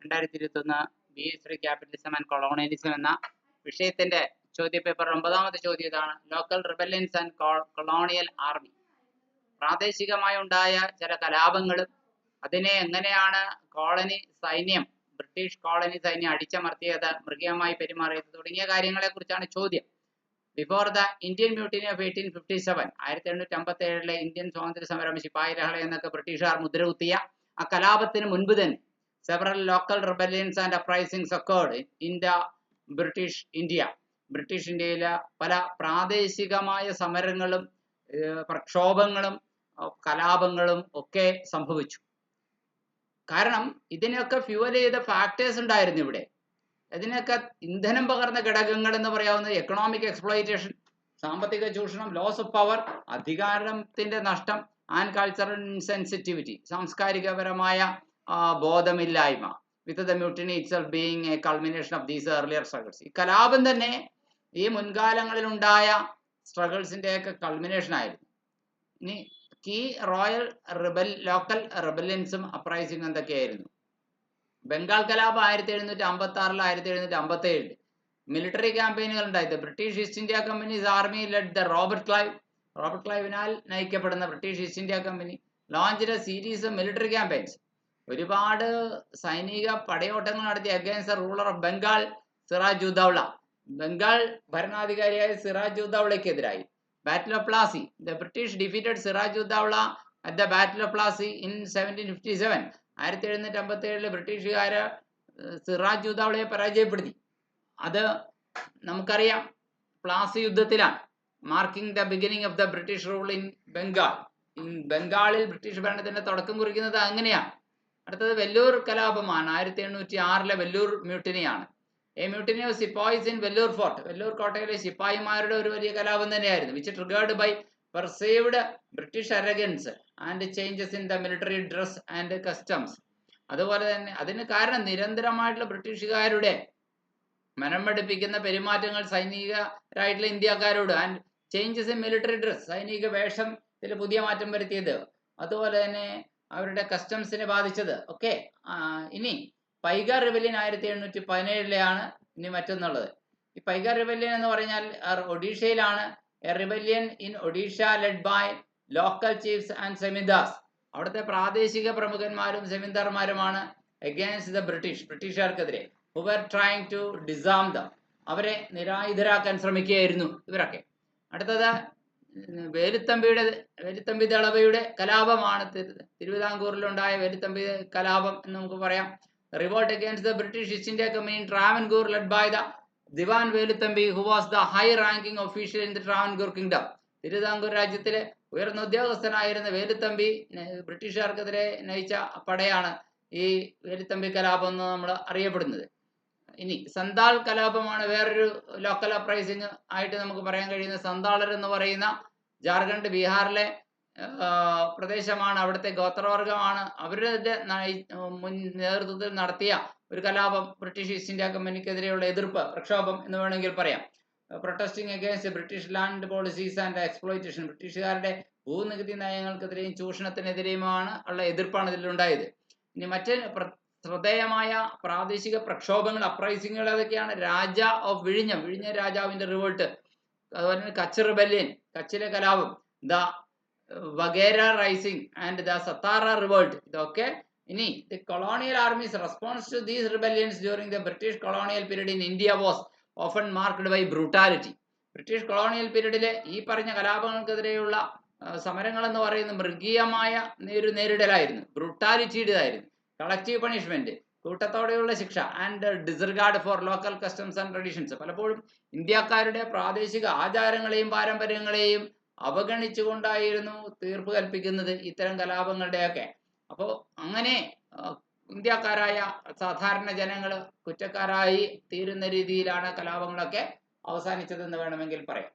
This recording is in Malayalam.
2021 BA3 ക്യാപിറ്റലിസം ആൻഡ് കൊളോണിയലിസം എന്ന വിഷയത്തിന്റെ ചോദ്യപേപ്പർ 9ാമത്തെ ചോദ്യം ഇതാണ്. Local rebellions and colonial army. പ്രാദേശികമായി ഉണ്ടായ ചില കലാപങ്ങളും അതിനെ എങ്ങനെയാണ് ബ്രിട്ടീഷ് കോളനി സൈന്യം അടിച്ചമർത്തിയത്, മൃഗീയമായി പെരുമാറിയത് തുടങ്ങിയ കാര്യങ്ങളെ കുറിച്ചാണ് ചോദ്യം. Before the Indian mutiny of 1857, 1857 Indian സ്വാതന്ത്ര്യ സമരം, ശിപ്പായി ലഹള എന്നൊക്കെ ബ്രിട്ടീഷുകാർ മുദ്രകുത്തിയ ആ കലാപത്തിന് മുൻപ് തന്നെ several local rebellions and uprisings occurred in the British India. British ഇന്ത്യയിലെ പല പ്രാദേശികമായ സമരങ്ങളും പ്രക്ഷോഭങ്ങളും കലാപങ്ങളും ഒക്കെ സംഭവിച്ചു. കാരണം ഇതിനൊക്കെ ഫ്യൂവൽ ചെയ്ത ഫാക്ടേഴ്സ് ഉണ്ടായിരുന്നു. ഇവിടെ ഇതിനൊക്കെ ഇന്ധനം പകർന്ന ഘടകങ്ങൾ എന്ന് പറയാവുന്നത് എക്കണോമിക് എക്സ്പ്ലോയിറ്റേഷൻ, സാമ്പത്തിക ചൂഷണം, ലോസ് ഓഫ് പവർ, അധികാരത്തിന്റെ നഷ്ടം, ആൻഡ് കൾച്ചറൽ ഇൻസെൻസിറ്റിവിറ്റി, സാംസ്കാരികപരമായ ബോധമില്ലായ്മ, with the mutiny itself being a culmination of these earlier struggles. ഈ കലാപം തന്നെ ഈ മുൻകാലങ്ങളിൽ ഉണ്ടായ സ്ട്രഗിൾസിന്റെ ഒക്കെ കൾമിനേഷൻ ആയിരുന്നു. ഇനി ലോക്കൽ റിബല്യൻസും അപ്രൈസിംഗ് എന്തൊക്കെയായിരുന്നു? ബംഗാൾ കലാപം 1756 1757 മിലിറ്ററി ക്യാമ്പയിനുകൾ ഉണ്ടായത്. British East India company's army led the Robert ക്ലൈവിനാൽ നയിക്കപ്പെടുന്ന British East India company launch a series of military campaigns. ഒരുപാട് സൈനിക പടയോട്ടങ്ങൾ നടത്തി against the ruler of Bengal, Siraj Uddaula. Bengal ഭരണാധികാരിയായ സിറാജ് ഉദൗളയ്ക്കെതിരായി. Battle of Plassey. The British defeated Siraj Uddaula at the battle of Plassey in 1757. 1757 ബ്രിട്ടീഷുകാര് സിറാജ് ഉദൗളയെ പരാജയപ്പെടുത്തി. അത് നമുക്കറിയാം പ്ലാസി യുദ്ധത്തിലാണ്. Marking the beginning of the British rule in Bengal. ബംഗാളിൽ ബ്രിട്ടീഷ് ഭരണത്തിന്റെ തുടക്കം കുറിക്കുന്നത് അങ്ങനെയാണ്. അടുത്തത് വെല്ലൂർ കലാപമാണ്. 1806 വെല്ലൂർ മ്യൂട്ടിനിയാണ്. A mutiny of sepoys in Vellore fort. Vellore കോട്ടയിലെ ശിപ്പായിമാരുടെ ഒരു വലിയ കലാപം തന്നെയായിരുന്നു. Which triggered by perceived British arrogance and changes in the military dress and customs. അതുപോലെ തന്നെ അതിന് കാരണം നിരന്തരമായിട്ടുള്ള ബ്രിട്ടീഷുകാരുടെ മനം പഠിപ്പിക്കുന്ന പെരുമാറ്റങ്ങൾ സൈനികരായിട്ടുള്ള ഇന്ത്യക്കാരോട്, and changes in military dress, സൈനിക വേഷത്തിൽ പുതിയ മാറ്റം വരുത്തിയത്, അതുപോലെ തന്നെ അവരുടെ കസ്റ്റംസിനെ ബാധിച്ചത് ഒക്കെ. ഇനി പൈഗ റിബല്യൻ 1717 ഇനി മറ്റൊന്നുള്ളത്. ഈ പൈഗ റിബല്യൻ എന്ന് പറഞ്ഞാൽ ഒഡീഷയിലാണ്. A rebellion in Odisha led by local chiefs and zamindars. അവിടുത്തെ പ്രാദേശിക പ്രമുഖന്മാരും സെമിദാർമാരുമാണ് അഗൈൻസ്റ്റ് ദ ബ്രിട്ടീഷുകാർക്കെതിരെ. who were trying to disarm them. അവരെ നിരായുധരാക്കാൻ ശ്രമിക്കുകയായിരുന്നു ഇവരൊക്കെ. അടുത്തത് വേലുത്തമ്പി ദളവയുടെ കലാപമാണ്. തിരുവിതാംകൂറിലുണ്ടായ വേലുത്തമ്പി കലാപം എന്ന് നമുക്ക് പറയാം. Revolt against the British East India Company in Travancore led by the Diwan Velu Thampi, who was the high ranking official in the Travancore kingdom. Thiruvithamkoor രാജ്യത്തിലെ ഉയർന്ന ഉദ്യോഗസ്ഥനായിരുന്ന വേലുത്തമ്പി ബ്രിട്ടീഷുകാർക്കെതിരെ നയിച്ച പടയാണ് ഈ വേലുത്തമ്പി കലാപം എന്ന് നമ്മൾ അറിയപ്പെടുന്നത്. ഇനി സന്താൾ കലാപമാണ് വേറൊരു ലോക്കൽ അപ്രൈസിംഗ് ആയിട്ട് നമുക്ക് പറയാൻ കഴിയുന്നത്. സന്താളർ എന്ന് പറയുന്ന ജാർഖണ്ഡ്, ബീഹാറിലെ പ്രദേശമാണ്. അവിടുത്തെ ഗോത്രവർഗമാണ്. അവരുടെ മുൻ നേതൃത്വത്തിൽ നടത്തിയ ഒരു കലാപം, ബ്രിട്ടീഷ് ഈസ്റ്റ് ഇന്ത്യ കമ്പനിക്കെതിരെയുള്ള എതിർപ്പ്, പ്രക്ഷോഭം എന്ന് വേണമെങ്കിൽ പറയാം. Protesting against British land policies and exploitation. ബ്രിട്ടീഷുകാരുടെ ഭൂനികുതി നയങ്ങൾക്കെതിരെയും ചൂഷണത്തിനെതിരെയുമാണ് ഉള്ള എതിർപ്പാണ് ഇതിലുണ്ടായത്. ഇനി മറ്റ് ശ്രദ്ധേയമായ പ്രാദേശിക പ്രക്ഷോഭങ്ങൾ, അപ്രൈസിങ്ങുകൾ അതൊക്കെയാണ്. രാജ ഓഫ് വിഴിഞ്ഞം രാജാവിന്റെ റിവോൾട്ട്, അതുപോലെ തന്നെ കച്ച് റിബല്യൻ, കച്ചിലെ കലാപം, the Wagera rising and the Satara revolt, ഇതൊക്കെ. ഇനി the colonial army's response to these rebellions during the British colonial period in India was often marked by brutality. British colonial പീരീഡിലെ ഈ പറഞ്ഞ കലാപങ്ങൾക്കെതിരെയുള്ള സമരങ്ങൾ എന്ന് പറയുന്നത് മൃഗീയമായ നേരിടലായിരുന്നു, ബ്രൂട്ടാലിറ്റിയുടേതായിരുന്നു. കളക്റ്റീവ് പണിഷ്മെന്റ്, കൂട്ടത്തോടെയുള്ള ശിക്ഷ, and disregard for local customs and traditions. പലപ്പോഴും ഇന്ത്യക്കാരുടെ പ്രാദേശിക ആചാരങ്ങളെയും പാരമ്പര്യങ്ങളെയും അവഗണിച്ചുകൊണ്ടായിരുന്നു തീർപ്പ് കൽപ്പിക്കുന്നത് ഇത്തരം കലാപങ്ങളുടെയൊക്കെ. അപ്പോൾ അങ്ങനെ ഇന്ത്യക്കാരായ സാധാരണ ജനങ്ങൾ കുറ്റക്കാരായി തീരുന്ന രീതിയിലാണ് കലാപങ്ങളൊക്കെ അവസാനിച്ചതെന്ന് വേണമെങ്കിൽ പറയാം.